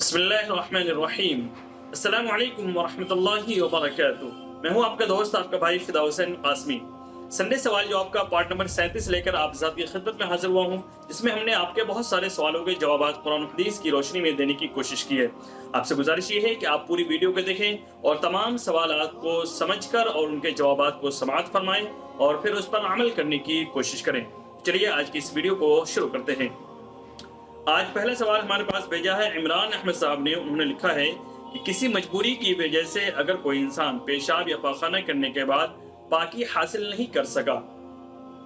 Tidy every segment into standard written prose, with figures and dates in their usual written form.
बिस्मिल्लाहिर्रहमानिर्रहीम। अस्सलामु अलैकुम वरहमतुल्लाहि वबरकातुहू। मैं हूं आपका दोस्त, आपका भाई फिदा हुसैन कासमी। संडे सवाल जवाब का पार्ट नंबर 37 लेकर आप ज़ात की खिदमत में हाजिर हुआ हूं, जिसमें हमने आपके बहुत सारे सवालों के जवाब कुरान और हदीस की रोशनी में देने की कोशिश की है। आपसे गुजारिश ये है कि आप पूरी वीडियो को देखें और तमाम सवालात को समझकर और उनके जवाबात को समाअत फरमाएं और फिर उस पर अमल करने की कोशिश करें। चलिए आज की इस वीडियो को शुरू करते हैं। आज पहला सवाल हमारे पास भेजा है इमरान अहमद साहब ने। उन्होंने लिखा है कि किसी मजबूरी की वजह से अगर कोई इंसान पेशाब या पाखाना करने के बाद पाकी हासिल नहीं कर सका,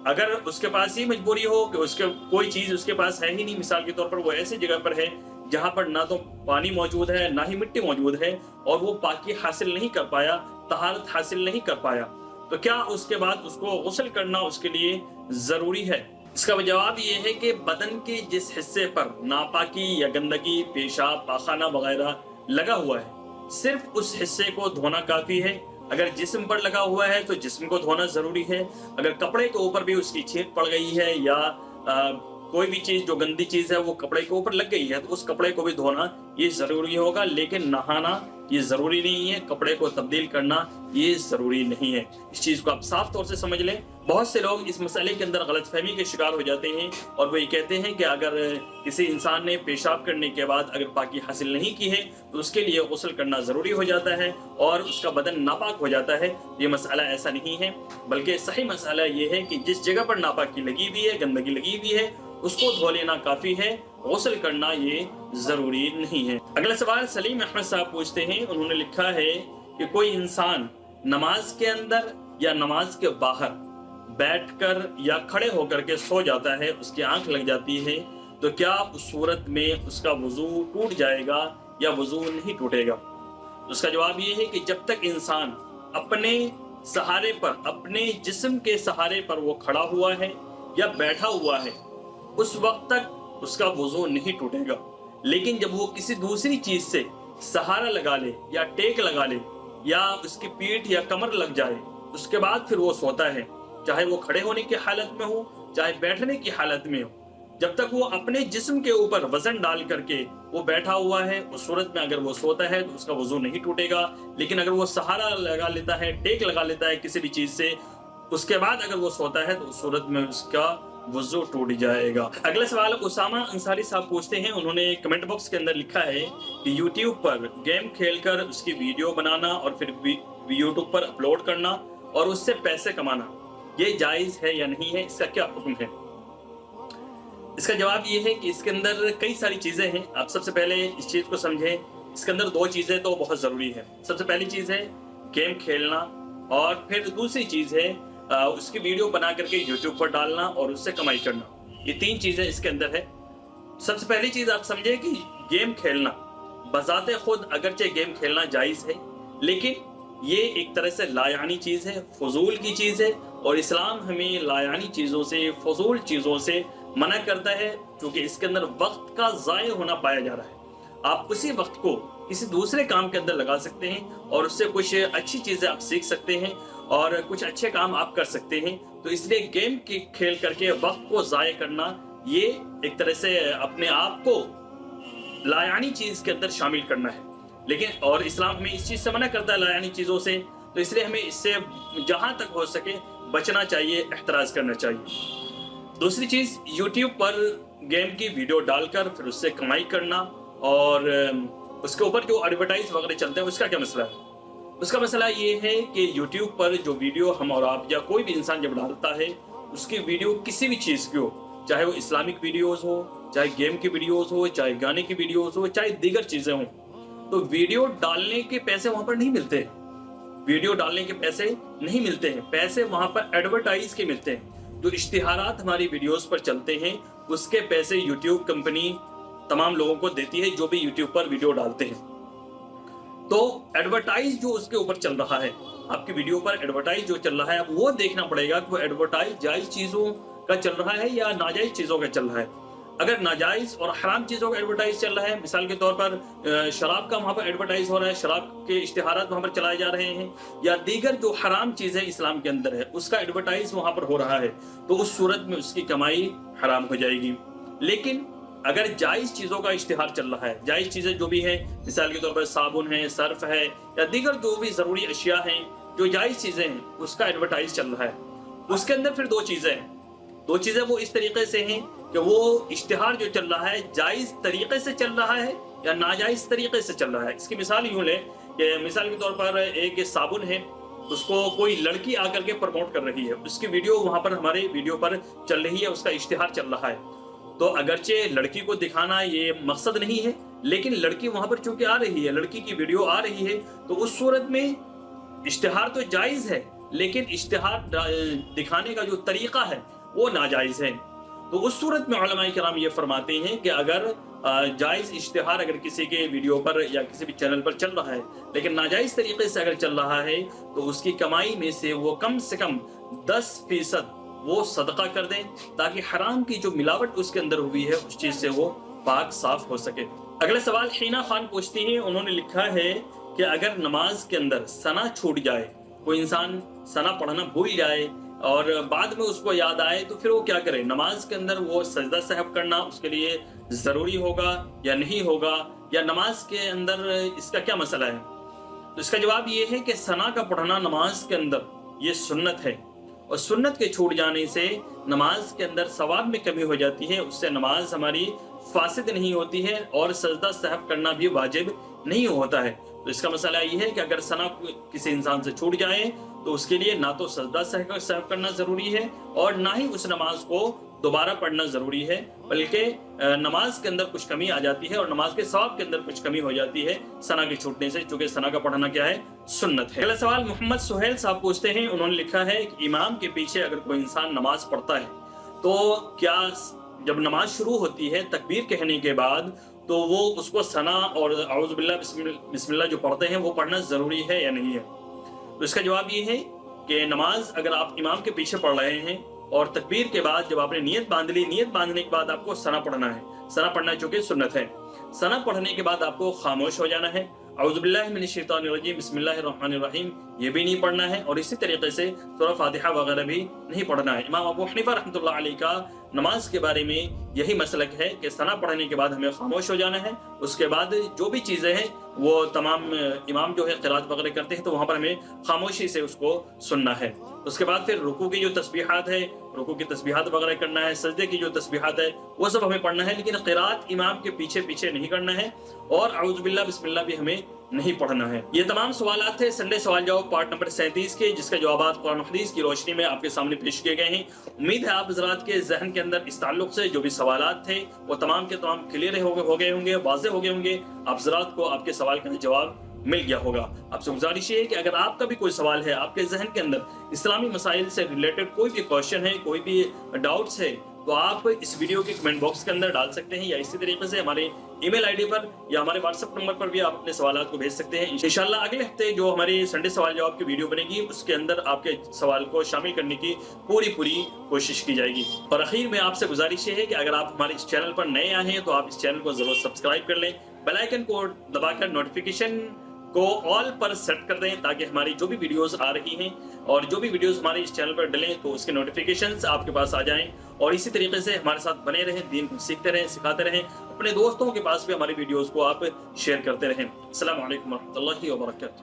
अगर उसके पास ये मजबूरी हो कि उसके कोई चीज उसके पास है ही नहीं, मिसाल के तौर पर वो ऐसी जगह पर है जहां पर ना तो पानी मौजूद है ना ही मिट्टी मौजूद है और वो पाकी हासिल नहीं कर पाया, तहारत हासिल नहीं कर पाया, तो क्या उसके बाद उसको गुस्ल करना उसके लिए जरूरी है? इसका जवाब ये है कि बदन के जिस हिस्से पर नापाकी या गंदगी, पेशाब, पाखाना वगैरह लगा हुआ है, सिर्फ उस हिस्से को धोना काफी है। अगर जिस्म पर लगा हुआ है तो जिस्म को धोना जरूरी है। अगर कपड़े के ऊपर भी उसकी छेद पड़ गई है या कोई भी चीज जो गंदी चीज है वो कपड़े के ऊपर लग गई है तो उस कपड़े को भी धोना ये जरूरी होगा, लेकिन नहाना ये जरूरी नहीं है, कपड़े को तब्दील करना ये जरूरी नहीं है। इस चीज को आप साफ तौर से समझ लें। बहुत से लोग इस मसले के अंदर गलतफहमी के शिकार हो जाते हैं और वो ये कहते हैं कि अगर किसी इंसान ने पेशाब करने के बाद अगर पाकी हासिल नहीं की है तो उसके लिए गुस्ल करना जरूरी हो जाता है और उसका बदन नापाक हो जाता है। ये मसला ऐसा नहीं है, बल्कि सही मसला ये है कि जिस जगह पर नापाकी लगी हुई है, गंदगी लगी हुई है, उसको धो लेना काफी है, गुस्ल करना ये जरूरी नहीं है। अगला सवाल सलीम अहमद साहब पूछते हैं। उन्होंने लिखा है कि कोई इंसान नमाज के अंदर या नमाज के बाहर बैठकर या खड़े होकर के सो जाता है, उसकी आंख लग जाती है, तो क्या उस सूरत में उसका वजू टूट जाएगा या वजू नहीं टूटेगा? उसका जवाब ये है कि जब तक इंसान अपने सहारे पर, अपने जिस्म के सहारे पर वो खड़ा हुआ है या बैठा हुआ है, उस वक्त तक उसका वजू नहीं टूटेगा। लेकिन जब वो किसी दूसरी चीज से सहारा लगा ले या टेक लगा ले या उसकी पीठ या कमर लग जाए, उसके बाद फिर वो सोता है, चाहे वो खड़े होने की हालत में हो चाहे बैठने की हालत में हो, जब तक वो अपने जिस्म के ऊपर वजन डाल करके वो बैठा हुआ है, उस सूरत में अगर वो सोता है तो उसका वजू नहीं टूटेगा। लेकिन अगर वो सहारा लगा लेता है, टेक लगा लेता है किसी भी चीज से, उसके बाद अगर वो सोता है तो उस सूरत में उसका वजू टूट जाएगा। अगला सवाल उसामा अंसारी साहब पूछते हैं। उन्होंने कमेंट बॉक्स के अंदर लिखा है कि यूट्यूब पर गेम खेलकर उसकी वीडियो बनाना और फिर यूट्यूब पर अपलोड करना और उससे पैसे कमाना, ये जायज है या नहीं है? इसका क्या हुक्म है? इसका जवाब ये है कि इसके अंदर कई सारी चीजें हैं। आप सबसे पहले इस चीज को समझें। इसके अंदर दो चीजें तो बहुत जरूरी है। सबसे पहली चीज है गेम खेलना और फिर दूसरी चीज है उसकी वीडियो बना करके यूट्यूब पर डालना और उससे कमाई करना। ये तीन चीजें इसके अंदर है। सबसे पहली चीज आप समझे कि गेम खेलना बजाते खुद अगरचे गेम खेलना जायज है, लेकिन ये एक तरह से लायानी चीज है, फजूल की चीज है और इस्लाम हमें लायानी चीजों से, फजूल चीजों से मना करता है, क्योंकि इसके अंदर वक्त का ज़ाय होना पाया जा रहा है। आप उसी वक्त को किसी दूसरे काम के अंदर लगा सकते हैं और उससे कुछ अच्छी चीजें आप सीख सकते हैं और कुछ अच्छे काम आप कर सकते हैं। तो इसलिए गेम की खेल करके वक्त को ज़ाय करना ये एक तरह से अपने आप को लायानी चीज के अंदर शामिल करना है। लेकिन और इस्लाम हमें इस चीज से मना करता है, लायानी चीजों से, तो इसलिए हमें इससे जहां तक हो सके बचना चाहिए, एहतराज करना चाहिए। दूसरी चीज, यूट्यूब पर गेम की वीडियो डालकर फिर उससे कमाई करना और उसके ऊपर जो एडवर्टाइज वगैरह चलते हैं, उसका क्या मसला है? उसका मसला ये है कि यूट्यूब पर जो वीडियो हम और आप या कोई भी इंसान जब डालता है, उसकी वीडियो किसी भी चीज़ की हो, चाहे वो इस्लामिक वीडियोस हो, चाहे गेम की वीडियोस हो, चाहे गाने की वीडियोस हो, चाहे दीगर चीज़ें हों, तो वीडियो डालने के पैसे वहाँ पर नहीं मिलते हैं। वीडियो डालने के पैसे नहीं मिलते हैं, पैसे वहाँ पर एडवर्टाइज के मिलते हैं। जो इश्तिहारात हमारी वीडियोस पर चलते हैं उसके पैसे यूट्यूब कंपनी तमाम लोगों को देती है जो भी यूट्यूब पर वीडियो डालते हैं। तो एडवर्टाइज जो उसके ऊपर चल रहा है, आपकी वीडियो पर एडवर्टाइज जो चल रहा है, अब वो देखना पड़ेगा कि वो एडवर्टाइज जायज चीजों का चल रहा है या नाजायज चीजों का चल रहा है। अगर नाजायज और हराम चीजों का एडवर्टाइज चल रहा है, मिसाल के तौर पर शराब का वहां पर एडवर्टाइज हो रहा है, शराब के इश्तिहारात वहां पर चलाए जा रहे हैं, या दीगर जो हराम चीजें इस्लाम के अंदर है उसका एडवर्टाइज वहां पर हो रहा है, तो उस सूरत में उसकी कमाई हराम हो जाएगी। लेकिन अगर जायज़ चीज़ों का इश्तिहार चल रहा है, जायज़ चीज़ें जो भी हैं, मिसाल के तौर पर साबुन है, सर्फ है या दीगर जो भी ज़रूरी अशिया हैं, जो जायज़ चीज़ें हैं, उसका एडवर्टाइज चल रहा है। उसके अंदर फिर दो चीज़ें वो इस तरीके से हैं कि वो इश्तिहार जो चल रहा है जायज़ तरीके से चल रहा है या नाजायज़ तरीके से चल रहा है। इसकी मिसाल यूँ लें कि मिसाल के तौर पर एक साबुन है, उसको कोई लड़की आकर के प्रमोट कर रही है, उसकी वीडियो वहाँ पर हमारे वीडियो पर चल रही है, उसका इश्तिहार चल रहा है। तो अगरचे लड़की को दिखाना ये मकसद नहीं है, लेकिन लड़की वहाँ पर चूंकि आ रही है, लड़की की वीडियो आ रही है, तो उस सूरत में इश्तिहार तो जायज़ है, लेकिन इश्तिहार दिखाने का जो तरीका है वो नाजायज़ है। तो उस सूरत में उलमाए किराम ये फरमाते हैं कि अगर जायज़ इश्तिहार अगर किसी के वीडियो पर या किसी भी चैनल पर चल रहा है, लेकिन नाजायज़ तरीके से अगर चल रहा है, तो उसकी कमाई में से वो कम से कम 10% वो सदका कर दें, ताकि हराम की जो मिलावट उसके अंदर हुई है उस चीज़ से वो पाक साफ हो सके। अगला सवाल हीना खान पूछती हैं, उन्होंने लिखा है कि अगर नमाज के अंदर सना छूट जाए, कोई इंसान सना पढ़ना भूल जाए और बाद में उसको याद आए, तो फिर वो क्या करे? नमाज के अंदर वो सजदा सहब करना उसके लिए ज़रूरी होगा या नहीं होगा, या नमाज के अंदर इसका क्या मसला है? तो इसका जवाब ये है कि सना का पढ़ना नमाज के अंदर ये सुन्नत है, और सुन्नत के छूट जाने से नमाज के अंदर सवाब में कमी हो जाती है, उससे नमाज हमारी फासिद नहीं होती है और सजदा सहब करना भी वाजिब नहीं होता है। तो इसका मसला ये है कि अगर सना किसी इंसान से छूट जाए तो उसके लिए ना तो सजदा सहब करना ज़रूरी है और ना ही उस नमाज को दोबारा पढ़ना ज़रूरी है, बल्कि नमाज के अंदर कुछ कमी आ जाती है और नमाज के सवाब के अंदर कुछ कमी हो जाती है सना के छूटने से, चूँकि सना का पढ़ना क्या है? सुन्नत है। अगला सवाल मोहम्मद सुहेल साहब पूछते हैं, उन्होंने लिखा है कि इमाम के पीछे अगर कोई इंसान नमाज पढ़ता है तो क्या जब नमाज शुरू होती है तकबीर कहने के बाद तो वो उसको सना और औज़ु बिल्लाह बिस्मिल्लाह जो पढ़ते हैं वो पढ़ना ज़रूरी है या नहीं है? तो इसका जवाब ये है कि नमाज अगर आप इमाम के पीछे पढ़ रहे हैं और तकबीर के बाद जब आपने नियत बांध ली, नियत बांधने के बाद आपको सना पढ़ना है। सना पढ़ना चूँकि सुन्नत है। सना पढ़ने के बाद आपको खामोश हो जाना है, औज़ु बिल्लाहि मिनश शैतानिर रजीम बिस्मिल्लाहिर रहमानिर रहीम ये भी नहीं पढ़ना है, और इसी तरीके से सूरह फातिहा वगैरह भी नहीं पढ़ना है। इमाम अबू हनीफा रहमतुल्लाह अलैह का नमाज के बारे में यही मसलक है कि सना पढ़ने के बाद हमें खामोश हो जाना है, उसके बाद जो भी चीज़ें हैं वो तमाम इमाम जो है क़िरात वगैरह करते हैं तो वहाँ पर हमें खामोशी से उसको सुनना है। उसके बाद फिर रुकू की जो तस्बीहात है, रुकू की तस्बीहात वगैरह करना है, सजदे की जो तस्बीहात है वो सब हमें पढ़ना है, लेकिन क़िरात इमाम के पीछे पीछे नहीं करना है और औज़ु बिल्लाह बिस्मिल्लाह भी हमें नहीं पढ़ना है। ये तमाम सवालात थे संडे सवाल जवाब पार्ट नंबर 37 के, जिसके जवाब कुरान और हदीस की रोशनी में आपके सामने पेश किए गए हैं। उम्मीद है आप हज़रात के जहन के अंदर इस ताल्लुक से जो भी सवालात थे वो तमाम के तमाम क्लियर हो गए होंगे, वाज़ेह हो गए होंगे। आप हज़रात को आपके सवाल का जवाब मिल गया होगा। आपसे गुजारिश है कि अगर आपका भी कोई सवाल है, आपके जहन के अंदर इस्लामी मसाइल से रिलेटेड कोई भी क्वेश्चन है, कोई भी डाउट्स है, तो आप इस वीडियो के कमेंट बॉक्स के अंदर डाल सकते हैं, या इसी तरीके से हमारे ईमेल आईडी पर या हमारे व्हाट्सएप नंबर पर भी आप अपने सवालों को भेज सकते हैं। इंशाल्लाह अगले हफ्ते जो हमारी संडे सवाल जवाब की वीडियो बनेगी उसके अंदर आपके सवाल को शामिल करने की पूरी कोशिश की जाएगी। और आखिर में आपसे गुजारिश है कि अगर आप हमारे इस चैनल पर नए आए हैं तो आप इस चैनल को जरूर सब्सक्राइब कर लें, बेल आइकन को दबाकर नोटिफिकेशन को ऑल पर सेट कर दें, ताकि हमारी जो भी वीडियोस आ रही हैं और जो भी वीडियोस हमारे इस चैनल पर डलें तो उसके नोटिफिकेशंस आपके पास आ जाएं, और इसी तरीके से हमारे साथ बने रहें, दीन को सीखते रहें, सिखाते रहें, अपने दोस्तों के पास भी हमारी वीडियोस को आप शेयर करते रहें। अस्सलामु अलैकुम व रहमतुल्लाहि व बरकातहू।